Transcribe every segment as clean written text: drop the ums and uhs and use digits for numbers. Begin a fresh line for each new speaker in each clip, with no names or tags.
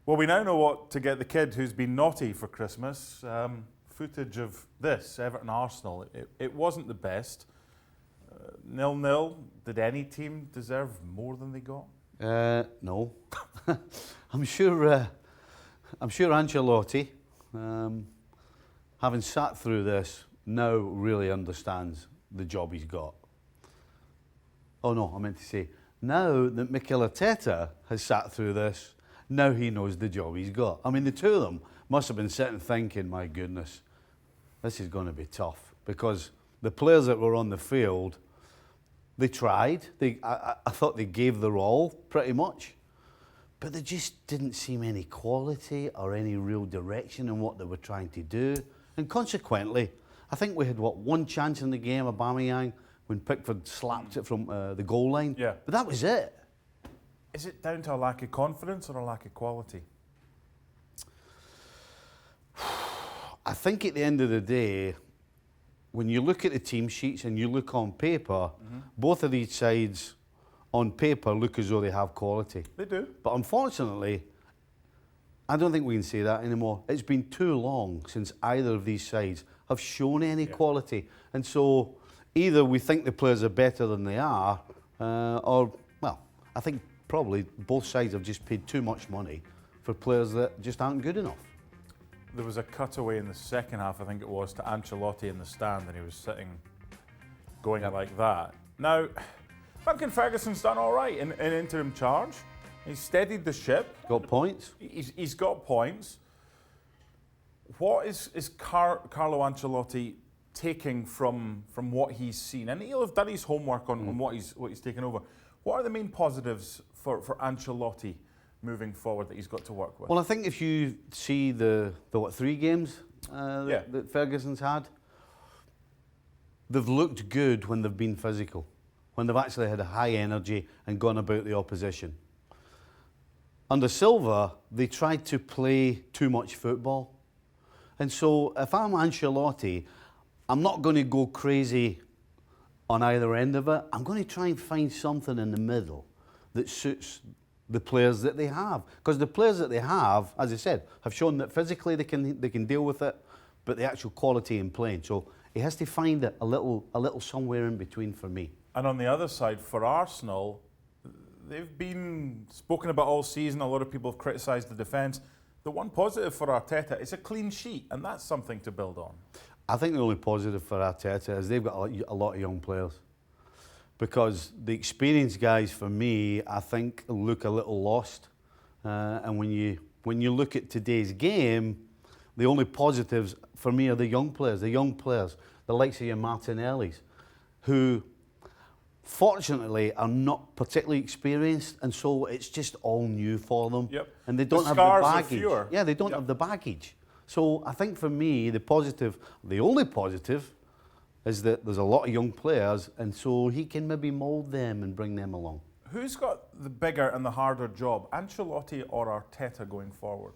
Well, we now know what to get the kid who's been naughty for Christmas. Footage of this, Everton Arsenal. It wasn't the best. 0-0. Did any team deserve more than they got?
No. I'm sure Ancelotti, having sat through this, now really understands the job he's got. Oh no, I meant to say, now that Mikel Arteta has sat through this, now he knows the job he's got. I mean, the two of them must have been sitting thinking, my goodness, this is going to be tough, because the players that were on the field, they tried. I thought they gave their all, pretty much. But there just didn't seem any quality or any real direction in what they were trying to do. And consequently, I think we had, one chance in the game, Aubameyang, when Pickford slapped it from the goal line.
Yeah.
But that was it.
Is it down to a lack of confidence or a lack of quality?
I think at the end of the day, when you look at the team sheets and you look on paper, both of these sides on paper look as though they have quality.
They do.
But unfortunately, I don't think we can say that anymore. It's been too long since either of these sides have shown any quality. And so either we think the players are better than they are, or, well, I think probably both sides have just paid too much money for players that just aren't good enough.
There was a cutaway in the second half, I think it was, to Ancelotti in the stand, and he was sitting, going like that. Now, Duncan Ferguson's done all right in interim charge. He's steadied the ship.
Got points.
He's got points. What is Carlo Ancelotti taking from what he's seen? And he'll have done his homework on what he's taken over. What are the main positives for Ancelotti moving forward that he's got to work with?
Well, I think if you see the 3 games that Ferguson's had, they've looked good when they've been physical, when they've actually had a high energy and gone about the opposition. Under Silva, they tried to play too much football. And so if I'm Ancelotti, I'm not going to go crazy on either end of it. I'm going to try and find something in the middle that suits the players that they have. Because the players that they have, as I said, have shown that physically they can deal with it, but the actual quality in playing. So he has to find it a little somewhere in between for me.
And on the other side, for Arsenal, they've been spoken about all season. A lot of people have criticised the defence. The one positive for Arteta is a clean sheet, and that's something to build on.
I think the only positive for Arteta is they've got a lot of young players. Because the experienced guys, for me, I think look a little lost. And when you look at today's game, the only positives for me are the young players, the likes of your Martinellis, who fortunately are not particularly experienced, and so it's just all new for them.
Yep.
And they don't have the baggage. Yeah, they don't have the baggage. So I think for me, the only positive is that there's a lot of young players, and so he can maybe mould them and bring them along.
Who's got the bigger and the harder job, Ancelotti or Arteta going forward?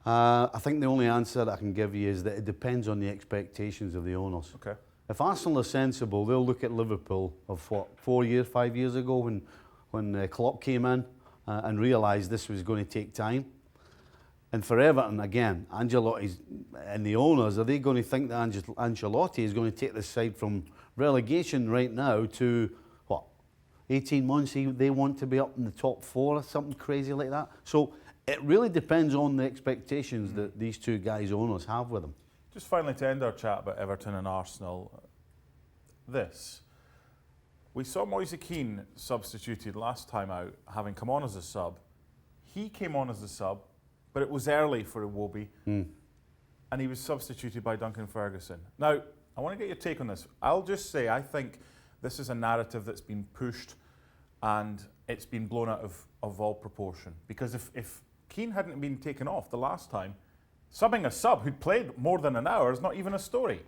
I think the only answer that I can give you is that it depends on the expectations of the owners.
Okay.
If Arsenal are sensible, they'll look at Liverpool of 5 years ago when Klopp came in and realised this was going to take time. And for Everton, again, Ancelotti and the owners, are they going to think that Ancelotti is going to take this side from relegation right now to, 18 months? They want to be up in the top 4 or something crazy like that. So it really depends on the expectations that these two guys' owners have with them.
Just finally, to end our chat about Everton and Arsenal, we saw Moise Kean substituted last time out, having come on as a sub. He came on as a sub, but it was early for Iwobi, and he was substituted by Duncan Ferguson. Now, I want to get your take on this. I'll just say I think this is a narrative that's been pushed and it's been blown out of all proportion. Because if Kean hadn't been taken off the last time, subbing a sub who'd played more than an hour is not even a story.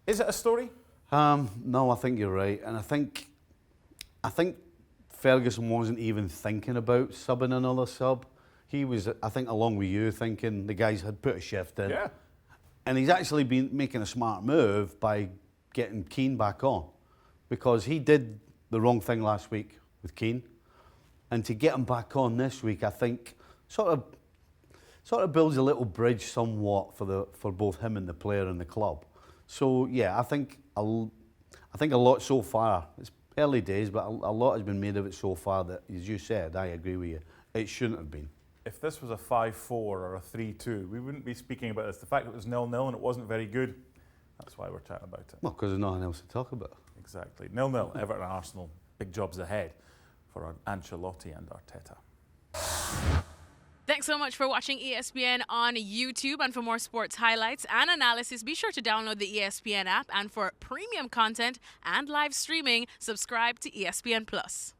Is it a story?
No, I think you're right. And I think Ferguson wasn't even thinking about subbing another sub. He was, I think, along with you, thinking the guys had put a shift in.
Yeah.
And he's actually been making a smart move by getting Keane back on, because he did the wrong thing last week with Keane. And to get him back on this week, I think, sort sort of builds a little bridge somewhat for both him and the player and the club. So yeah, I think a lot so far. It's early days, but a lot has been made of it so far that, as you said, I agree with you. It shouldn't have been.
If this was a 5-4 or a 3-2, we wouldn't be speaking about this. The fact that it was 0-0 and it wasn't very good, that's why we're chatting about it.
Well, because there's nothing else to talk about.
Exactly. 0-0, Everton and Arsenal, big jobs ahead for Ancelotti and Arteta.
Thanks so much for watching ESPN on YouTube. And for more sports highlights and analysis, be sure to download the ESPN app. And for premium content and live streaming, subscribe to ESPN Plus.